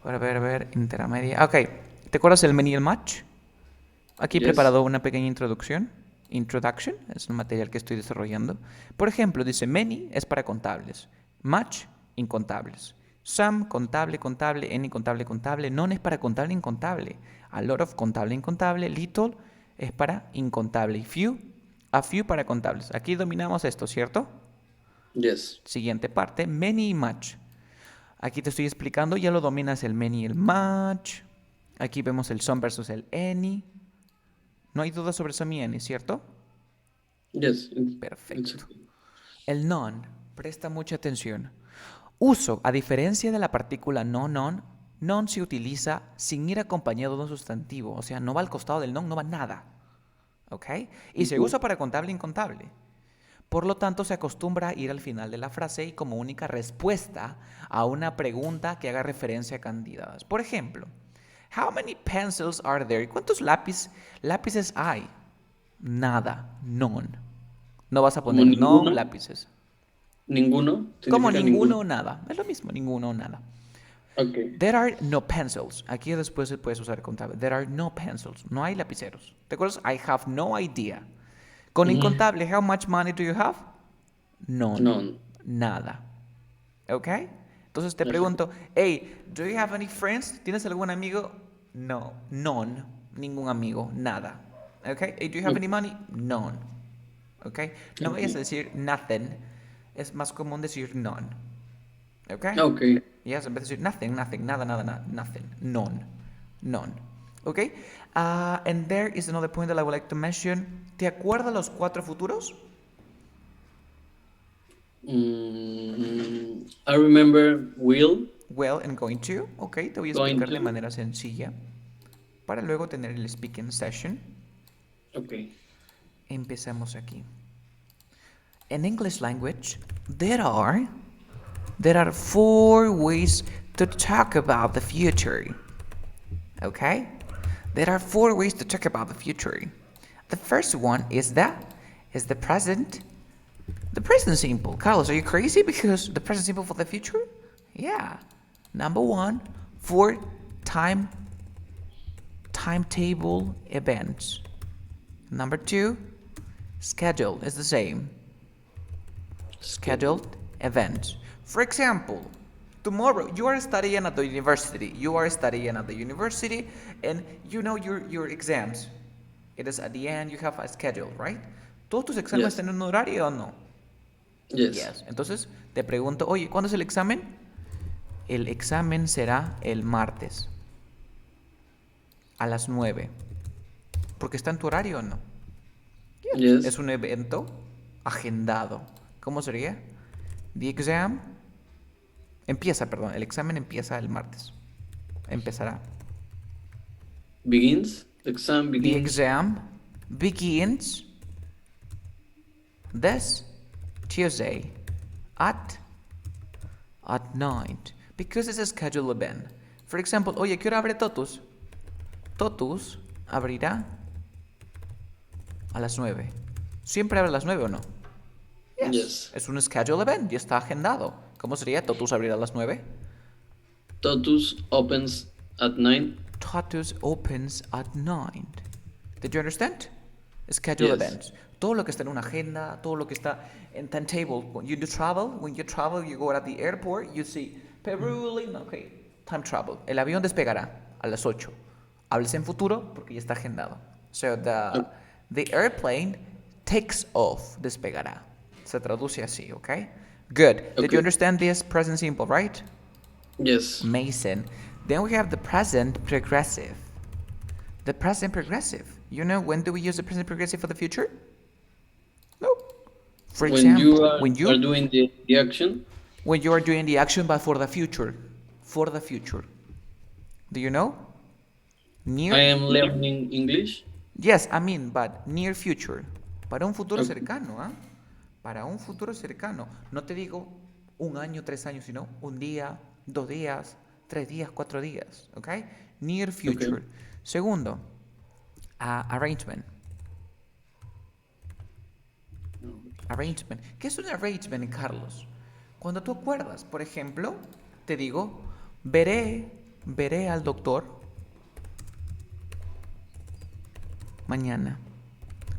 A ver, intermedia. Ok. ¿Te acuerdas del many y el match? Aquí he Yes. preparado una pequeña introducción. Introduction es un material que estoy desarrollando. Por ejemplo, dice many es para contables. Match, incontables. Some, contable, any, contable. None es para contable, incontable. A lot of, contable, incontable. Little es para incontable. Y few, a few para contables. Aquí dominamos esto, ¿cierto? Yes. Siguiente parte, many y match. Aquí te estoy explicando, ya lo dominas el many y el match. Aquí vemos el some versus el any. No hay duda sobre some y any, ¿cierto? Yes. Perfecto. It's okay. El non, presta mucha atención. Uso, a diferencia de la partícula non se utiliza sin ir acompañado de un sustantivo. O sea, no va al costado del non, no va nada. ¿Ok? Y se usa para contable e incontable. Por lo tanto, se acostumbra a ir al final de la frase y como única respuesta a una pregunta que haga referencia a candidatas. Por ejemplo, how many pencils are there? ¿Cuántos lápices hay? Nada, none. No vas a poner no ninguno? lápices. ¿Ninguno? Como Significa ninguno o nada. Es lo mismo, ninguno o nada. Okay. There are no pencils. Aquí después puedes usar contable. There are no pencils. No hay lapiceros. ¿Te acuerdas? I have no idea. Con incontable, how much money do you have? None. None. Nada. ¿Ok? Entonces te pregunto, hey, do you have any friends? ¿Tienes algún amigo? No. None. Ningún amigo. Nada. ¿Ok? Hey, do you have any money? None. ¿Ok? No vayas a decir nothing. Es más común decir none. ¿Ok? Okay. Yes, en vez de decir nothing, nada, nothing. None. ¿Ok? And there is another point that I would like to mention. ¿Te acuerdas los 4 futuros? I remember will. Well and going to. Ok, te voy a Going explicar de to. manera sencilla para luego tener el speaking session. Okay. Empezamos aquí. In English language, there are 4 ways to talk about the future. Okay? There are 4 ways to talk about the future. The first one is the present. The present simple. Carlos, are you crazy? Because the present simple for the future? Yeah. Number 1, for timetable events. Number 2, schedule is the same. Scheduled events. For example, tomorrow you are studying at the university. And you know your exams. It is at the end, you have a schedule, right? ¿Todos tus exámenes Yes. tienen un horario o no? Yes. Entonces te pregunto, oye, ¿cuándo es el examen? El examen será el martes a las 9. ¿Porque está en tu horario o no? Yes. Es un evento agendado. ¿Cómo sería? The exam el examen empieza el martes. Empezará. Begins. The exam The begins. exam begins this Tuesday at 9 because it's a scheduled event. For example, oye, ¿qué hora abre Totus? Totus abrirá a las 9. ¿Siempre abre a las 9 o no? Yes. Es un scheduled event, ya está agendado. ¿Cómo sería? Totus abrirá a las 9. Totus opens at 9. Totus opens at 9. Did you understand? Schedule Yes. events. Todo lo que está en una agenda, todo lo que está en timetable. When you travel, you go at the airport, you see Peru, Lima, okay, time travel. El avión despegará a las 8. Hables en futuro porque ya está agendado. So the airplane takes off, despegará. Se traduce así, okay? Good. Did Okay. you understand this present simple, right? Yes. Amazing. Then we have the present progressive. The present progressive. You know when do we use the present progressive for the future? No. For When example, you are doing the action. when you are doing the action, but for the future. For the future. Do you know? Near. I am learning English. Yes, I mean, but near future. Para un futuro Okay. cercano, ¿ah? Para un futuro cercano. No te digo un año, 3 años, sino un día, 2 días, 3 días, 4 días. ¿Ok? Near future. Okay. Segundo, arrangement. Arrangement. ¿Qué es un arrangement, Carlos? Cuando tú acuerdas, por ejemplo, te digo, veré al doctor mañana.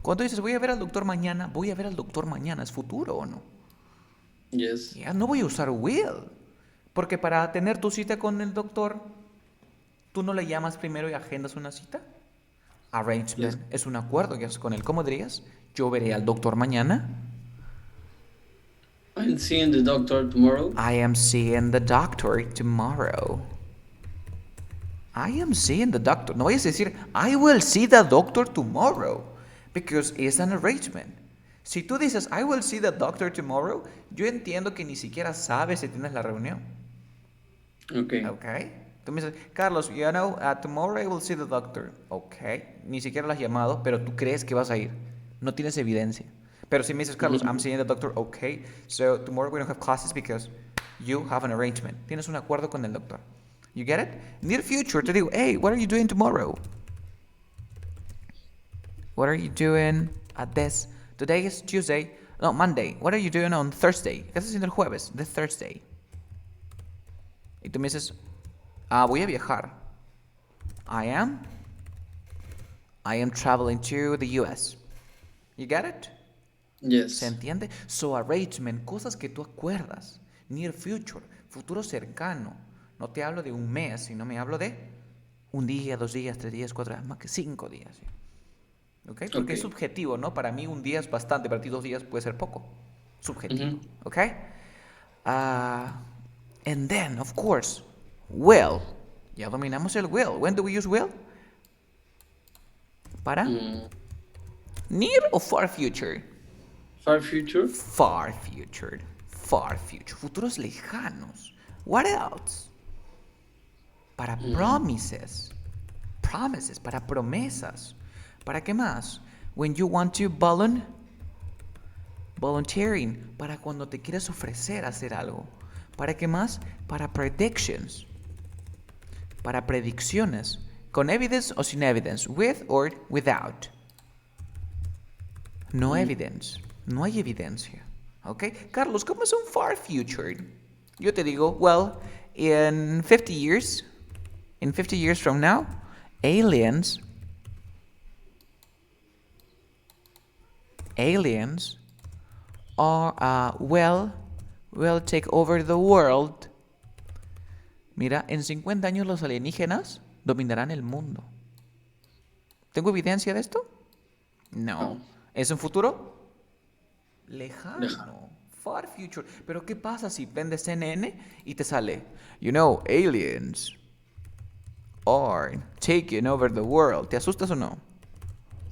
Cuando dices voy a ver al doctor mañana, ¿es futuro o no? Yes. Ya no voy a usar will. Porque para tener tu cita con el doctor, ¿tú no le llamas primero y agendas una cita? Arrangement Yes. es un acuerdo que haces con él. ¿Cómo dirías? Yo veré al doctor mañana. I'm seeing the doctor tomorrow. I am seeing the doctor tomorrow. I am seeing the doctor. No vayas a decir I will see the doctor tomorrow. Because it's an arrangement. Si tú dices I will see the doctor tomorrow, yo entiendo que ni siquiera sabes si tienes la reunión. Okay. Okay. Tú me dices, Carlos, you know, tomorrow I will see the doctor. Okay. Ni siquiera lo has llamado, pero tú crees que vas a ir. No tienes evidencia. Pero si me dices, Carlos, I'm seeing the doctor, okay. So tomorrow we don't have classes because you have an arrangement. Tienes un acuerdo con el doctor. You get it? Near future, te digo, hey, what are you doing tomorrow? What are you doing at this? Today is Tuesday. No, Monday. What are you doing on Thursday? ¿Qué estás haciendo el jueves? The Thursday. Y tú me dices, voy a viajar. I am traveling to the US. You get it? Yes. ¿Se entiende? So arrangement, cosas que tú acuerdas. Near future, futuro cercano. No te hablo de un mes, sino me hablo de un día, 2 días, 3 días, 4 días, más que 5 días. ¿Sí? ¿Okay? Porque Okay. es subjetivo, ¿no? Para mí un día es bastante, para ti 2 días puede ser poco. Subjetivo. ¿Ok? And then, of course, will. Ya dominamos el will. When do we use will? ¿Para? Near o far future? Far future. Far future. Far future. Futuros lejanos. What else? Para promises. Promises, para promesas. ¿Para qué más? When you want to volunteering. Para cuando te quieres ofrecer a hacer algo. ¿Para qué más? Para predictions. Para predicciones. ¿Con evidence o sin evidence? With or without. No evidence. No hay evidencia. ¿Ok? Carlos, ¿cómo es un far future? Yo te digo, well, in 50 years from now, aliens are, will take over the world. Mira, en 50 años los alienígenas dominarán el mundo. ¿Tengo evidencia de esto? No. No. ¿Es un futuro? Lejano. Far future. Pero ¿qué pasa si prendes CNN y te sale, aliens are taking over the world? ¿Te asustas o no?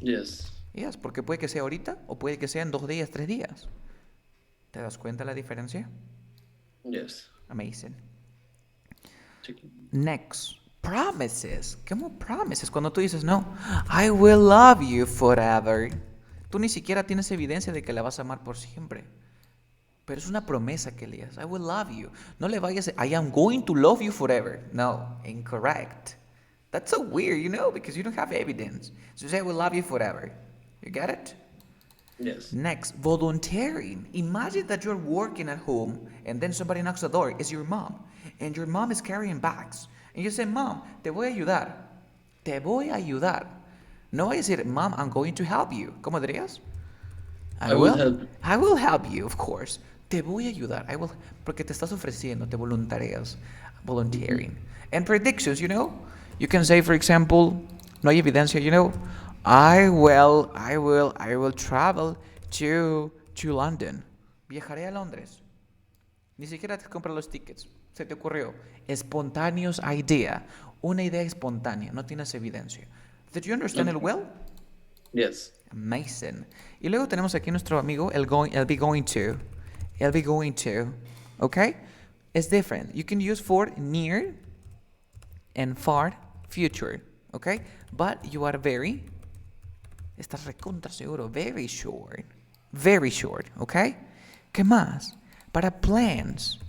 Yes. Yes, porque puede que sea ahorita o puede que sea en 2 días, 3 días. ¿Te das cuenta la diferencia? Yes. Amazing. Chicken. Next, promises. ¿Cómo promises? Cuando tú dices, no, I will love you forever. Tú ni siquiera tienes evidencia de que la vas a amar por siempre. Pero es una promesa que le digas, I will love you. No le vayas a, I am going to love you forever. No, incorrect. That's so weird, because you don't have evidence. So say, I will love you forever. You get it? Yes. Next, volunteering. Imagine that you're working at home and then somebody knocks the door. It's your mom. And your mom is carrying bags. And you say, Mom, te voy a ayudar. Te voy a ayudar. No voy a decir, Mom, I'm going to help you. ¿Cómo dirías? I will help. I will help you, of course. Te voy a ayudar. Porque te estás ofreciendo, te voluntarias. Volunteering. And predictions, You can say, for example, no hay evidencia, I will travel to London. Viajaré a Londres. Ni siquiera te compras los tickets. Se te ocurrió. Spontaneous idea. Una idea espontánea. No tienes evidencia. Did you understand it well? Yes. Amazing. Y luego tenemos aquí nuestro amigo, el be going to. El be going to. Okay? It's different. You can use for near and far future. Okay? But you are estás recontra seguro. Very short. Very short. Okay? ¿Qué más? Para plans.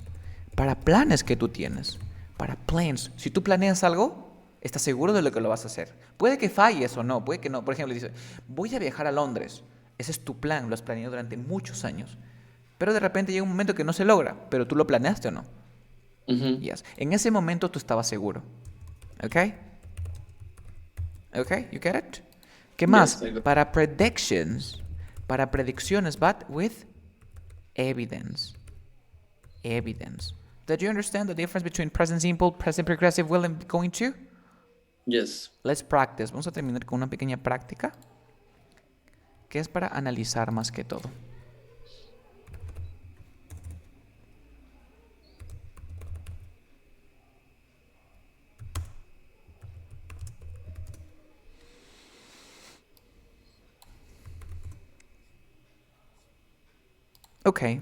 Para planes que tú tienes. Para plans. Si tú planeas algo, estás seguro de lo que lo vas a hacer. Puede que falles o no, puede que no. Por ejemplo, dices, voy a viajar a Londres. Ese es tu plan, lo has planeado durante muchos años. Pero de repente llega un momento que no se logra, pero tú lo planeaste o no. Yes. En ese momento tú estabas seguro. ¿Ok? ¿Ok? You get it? ¿Qué más? Yes, para predictions. Para predicciones, but with evidence. Evidence. Did you understand the difference between present simple, present progressive, will, and going to? Yes. Let's practice. Vamos a terminar con una pequeña práctica que es para analizar más que todo. Okay.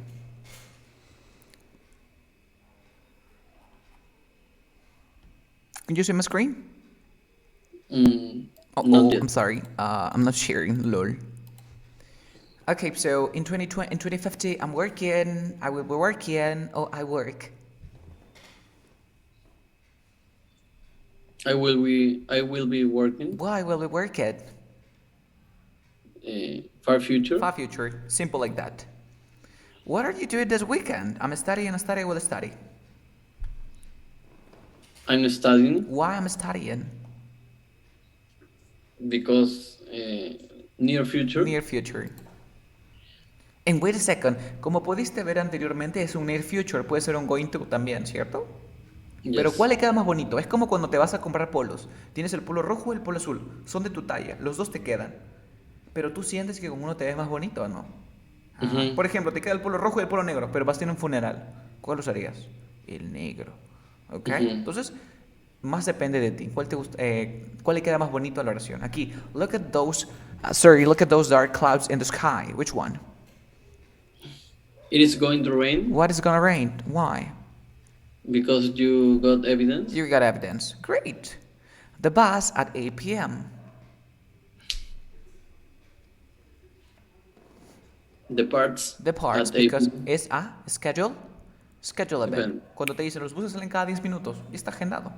Can you see my screen? Not yet. I'm sorry. I'm not sharing. Lol. Okay, so in 2050, I'm working. I will be working. Oh, I work. I will be working. Well, I will be working. Far future. Far future. Simple like that. What are you doing this weekend? I'm studying. I will study. I'm studying Why I'm studying? because near future. Near future. And wait a second. Como pudiste ver anteriormente, es un near future. Puede ser un going to también, ¿cierto? Yes. Pero ¿cuál le queda más bonito? Es como cuando te vas a comprar polos. Tienes el polo rojo y el polo azul. Son de tu talla. Los dos te quedan. Pero tú sientes que con uno te ves más bonito, ¿o no? Por ejemplo, te queda el polo rojo y el polo negro, pero vas a tener un funeral. ¿Cuál usarías? El negro. ¿Ok? Entonces, más depende de ti. ¿Cuál le queda más bonito a la oración? Aquí, look at those dark clouds in the sky. Which one? It is going to rain. What is gonna rain? Why? Because you got evidence. You got evidence. Great. The bus at 8 p.m. The parts. The parts, at 8 because p.m. it's a schedule event. Event. Cuando te dicen los buses salen cada 10 minutos, y está agendado.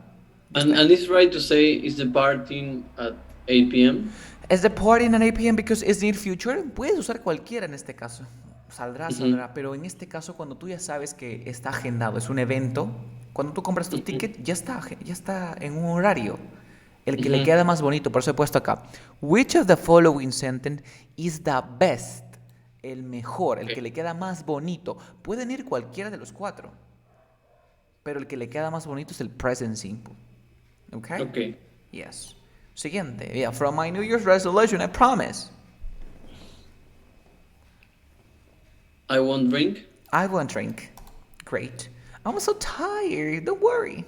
And it's right to say is the parting at 8 p.m. Is the party at 8 p.m. because it's near future? Puedes usar cualquiera en este caso. Saldrá, pero en este caso cuando tú ya sabes que está agendado, es un evento, cuando tú compras tu ticket ya está en un horario. El que le queda más bonito, por eso he puesto acá. Which of the following sentence is the best El mejor, el Okay. que le queda más bonito. Pueden ir cualquiera de los cuatro, pero el que le queda más bonito es el present simple. Okay? Okay. Yes. Siguiente. Yeah, from my New Year's resolution, I promise. I won't drink. I won't drink. Great. I'm so tired. Don't worry.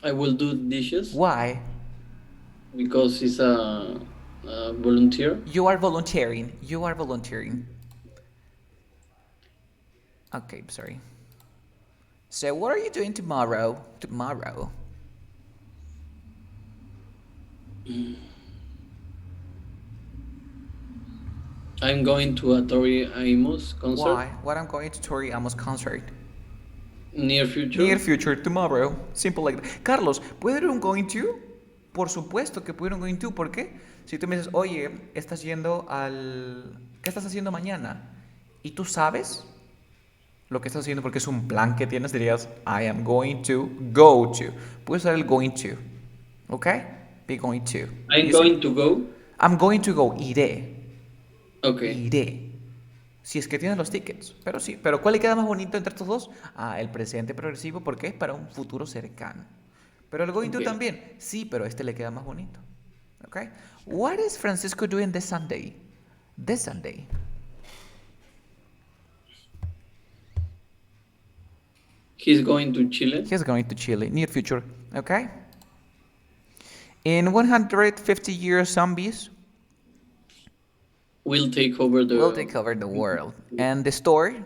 I will do dishes Why? because it's a volunteer. You are volunteering. You are volunteering. Okay, sorry. So, what are you doing tomorrow? Tomorrow. I'm going to a Tori Amos concert. Why? What I'm going to Tori Amos concert. Near future. Near future, tomorrow. Simple like that. Carlos, ¿puede ir un going to? Por supuesto que puede ir un going to. ¿Por qué? Si tú me dices, oye, estás yendo al... ¿Qué estás haciendo mañana? Y tú sabes lo que estás haciendo porque es un plan que tienes, dirías, I am going to go to. Puedes usar el going to. ¿Ok? Be going to. I'm You going say, to go. I'm going to go. Iré. Okay. Iré. Si es que tienes los tickets. Pero sí. Pero ¿cuál le queda más bonito entre estos dos? Ah, el presente progresivo porque es para un futuro cercano. Pero el going to Okay. también. Sí, pero este le queda más bonito. ¿Ok? What is Francisco doing this Sunday? This Sunday. He's going to Chile. He's going to Chile. Near future. ¿Ok? In 150 years, zombies Will take over will take over the world. And the store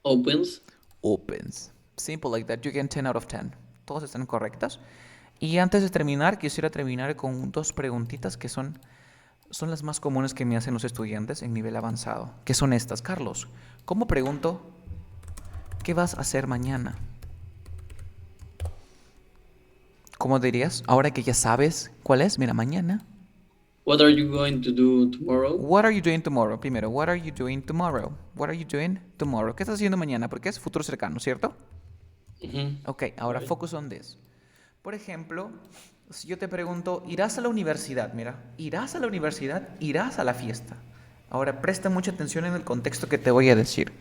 opens. opens. Simple like that. You get 10 out of 10. Todas están correctas. Y antes de terminar, quisiera terminar con dos preguntitas que son las más comunes que me hacen los estudiantes en nivel avanzado. Que son estas. Carlos, ¿cómo pregunto qué vas a hacer mañana? ¿Cómo dirías? Ahora que ya sabes cuál es, mira, mañana. What are you going to do tomorrow? What are you doing tomorrow? Primero, what are you doing tomorrow? What are you doing tomorrow? ¿Qué estás haciendo mañana? Porque es futuro cercano, ¿cierto? Ok, ahora focus on this. Por ejemplo, si yo te pregunto, ¿irás a la universidad? Mira, ¿irás a la universidad? ¿Irás a la fiesta? Ahora, presta mucha atención en el contexto que te voy a decir.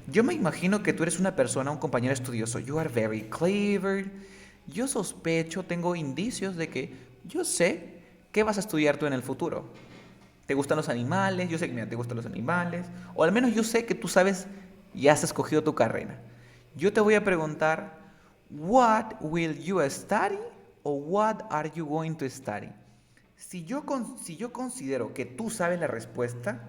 Yo me imagino que tú eres una persona, un compañero estudioso. You are very clever. Yo sospecho, tengo indicios de que yo sé qué vas a estudiar tú en el futuro. ¿Te gustan los animales? Yo sé que, mira, te gustan los animales. O al menos yo sé que tú sabes y has escogido tu carrera. Yo te voy a preguntar, what will you study? O what are you going to study? Si yo considero que tú sabes la respuesta,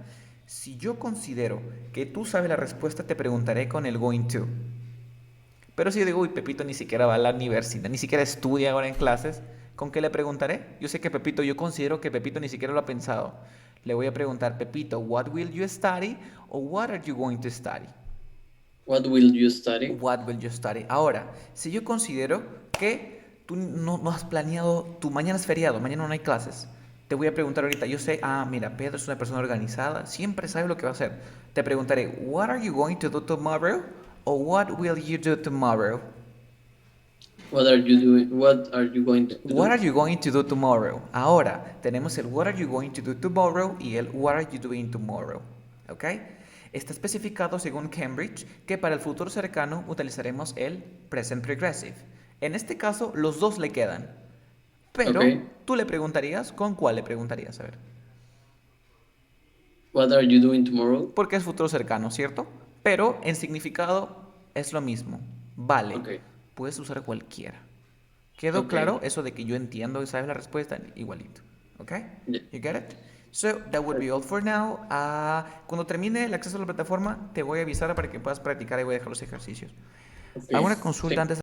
te preguntaré con el going to. Pero si yo digo, uy, Pepito ni siquiera va a la universidad, ni siquiera estudia ahora en clases, ¿con qué le preguntaré? Yo sé que Pepito, yo considero que Pepito ni siquiera lo ha pensado. Le voy a preguntar, Pepito, what will you study? O what are you going to study? What will you study? What will you study? Ahora, si yo considero que tú no has planeado, tu mañana es feriado, mañana no hay clases, te voy a preguntar ahorita, yo sé, mira, Pedro es una persona organizada, siempre sabe lo que va a hacer. Te preguntaré, what are you going to do tomorrow? O what will you do tomorrow? What are you doing? What are you going to do? What are you going to do tomorrow? Ahora tenemos el what are you going to do tomorrow y el what are you doing tomorrow. ¿Ok? Está especificado según Cambridge que para el futuro cercano utilizaremos el present progressive. En este caso los dos le quedan. Pero tú le preguntarías, ¿con cuál le preguntarías? A ver. What are you doing tomorrow? Porque es futuro cercano, ¿cierto? Pero en significado es lo mismo. Vale. Okay. Puedes usar cualquiera. ¿Quedó claro eso de que yo entiendo y sabes la respuesta? Igualito. ¿Ok? Yeah. You get it? So, that would be all for now. Cuando termine el acceso a la plataforma, te voy a avisar para que puedas practicar y voy a dejar los ejercicios. Okay. ¿Alguna consulta antes?